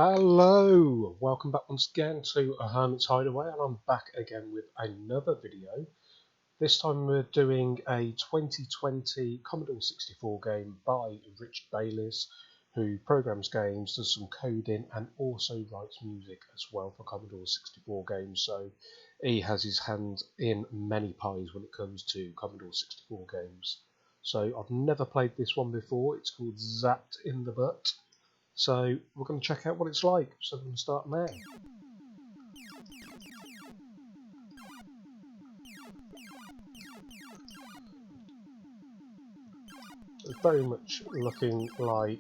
Hello, welcome back once again to A Hermit's Hideaway, and I'm back again with another video. This time we're doing a 2020 Commodore 64 game by Richard Bayliss, who programs games, does some coding and also writes music as well for Commodore 64 games, so he has his hand in many pies when it comes to Commodore 64 games. So I've never played this one before. It's called Zapped in the Butt. So we're going to check out what it's like, so we're going to start now. It's very much looking like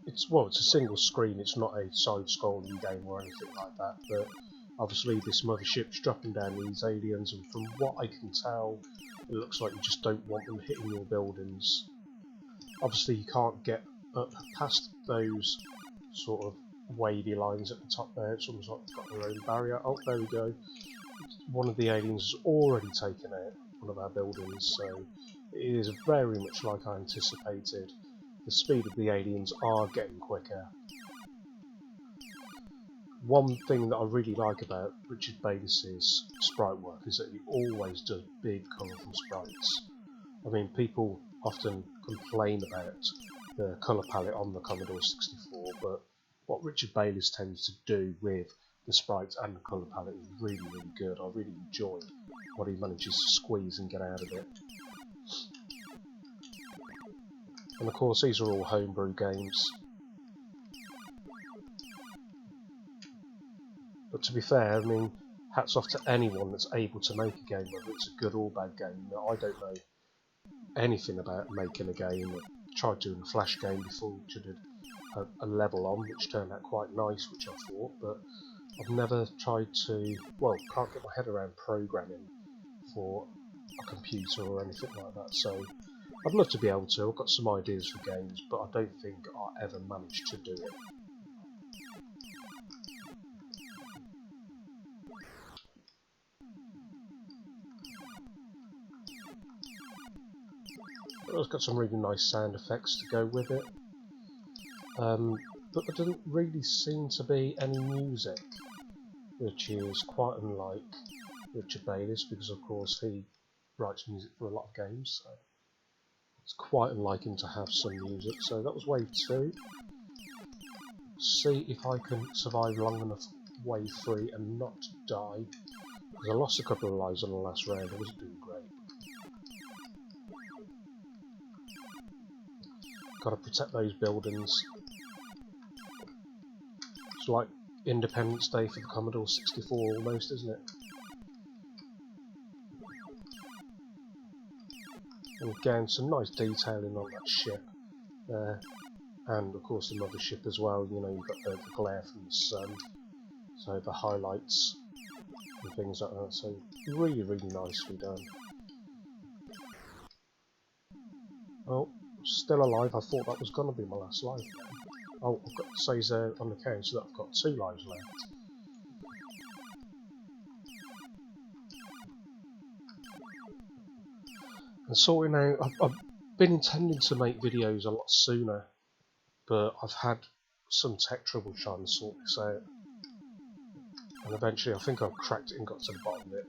it's a single screen. It's not a side-scrolling game or anything like that. But obviously this mothership's dropping down these aliens, and from what I can tell, it looks like you just don't want them hitting your buildings. Obviously you can't get up past those sort of wavy lines at the top there. It's almost like they've got their own barrier. Oh, there we go. One of the aliens has already taken out one of our buildings, so it is very much like I anticipated. The speed of the aliens are getting quicker. One thing that I really like about Richard Bayliss' sprite work is that he always does big, colourful sprites. I mean, people often complain about the colour palette on the Commodore 64, but what Richard Bayliss tends to do with the sprites and the colour palette is really, really good. I really enjoy what he manages to squeeze and get out of it. And of course, these are all homebrew games. But to be fair, I mean, hats off to anyone that's able to make a game, whether it's a good or bad game. I don't know anything about making a game. I tried doing a Flash game before, which I did a level on, which turned out quite nice, which I thought, but I've never tried to, can't get my head around programming for a computer or anything like that, so I'd love to be able to. I've got some ideas for games, but I don't think I ever managed to do it. It's got some really nice sound effects to go with it, but there doesn't really seem to be any music, which is quite unlike Richard Bayliss, because of course he writes music for a lot of games, so it's quite unlike him to have some music. So that was wave 2. See if I can survive long enough wave 3 and not die, because I lost a couple of lives on the last round. I wasn't doing great. Got to protect those buildings. It's like Independence Day for the Commodore 64 almost, isn't it? And again, some nice detailing on that ship there, and of course the mothership as well. You know, you've got the glare from the sun, so the highlights and things like that. So really, really nicely done. Oh, still alive. I thought that was going to be my last life. Oh, I've got to say there on the count that I've got 2 lives left. And sorting out, I've been intending to make videos a lot sooner, but I've had some tech trouble trying to sort this out. And eventually I think I've cracked it and got to the bottom of it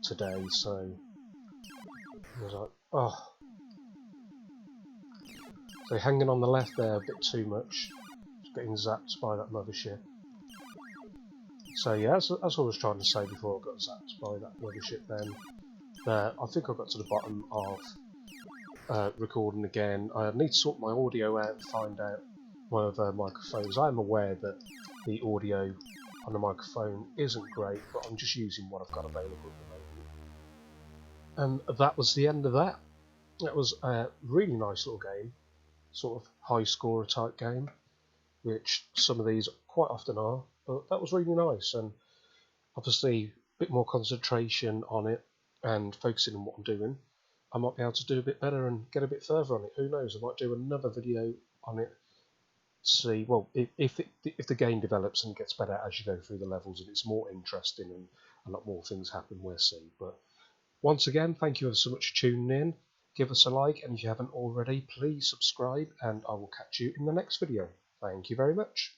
today, so I was like, oh. So hanging on the left there a bit too much, just getting zapped by that mothership. So yeah, as I was trying to say before I got zapped by that mothership then, I think I got to the bottom of recording again. I need to sort my audio out and find out my other microphones. I am aware that the audio on the microphone isn't great, but I'm just using what I've got available at the moment. And that was the end of that. That was a really nice little game, sort of high scorer type game, which some of these quite often are, but that was really nice, and obviously a bit more concentration on it and focusing on what I'm doing, I might be able to do a bit better and get a bit further on it. Who knows, I might do another video on it to see, well, if the game develops and gets better as you go through the levels and it's more interesting and a lot more things happen, we'll see. But once again, thank you ever so much for tuning in. give us a like, and if you haven't already, please subscribe, and I will catch you in the next video. Thank you very much.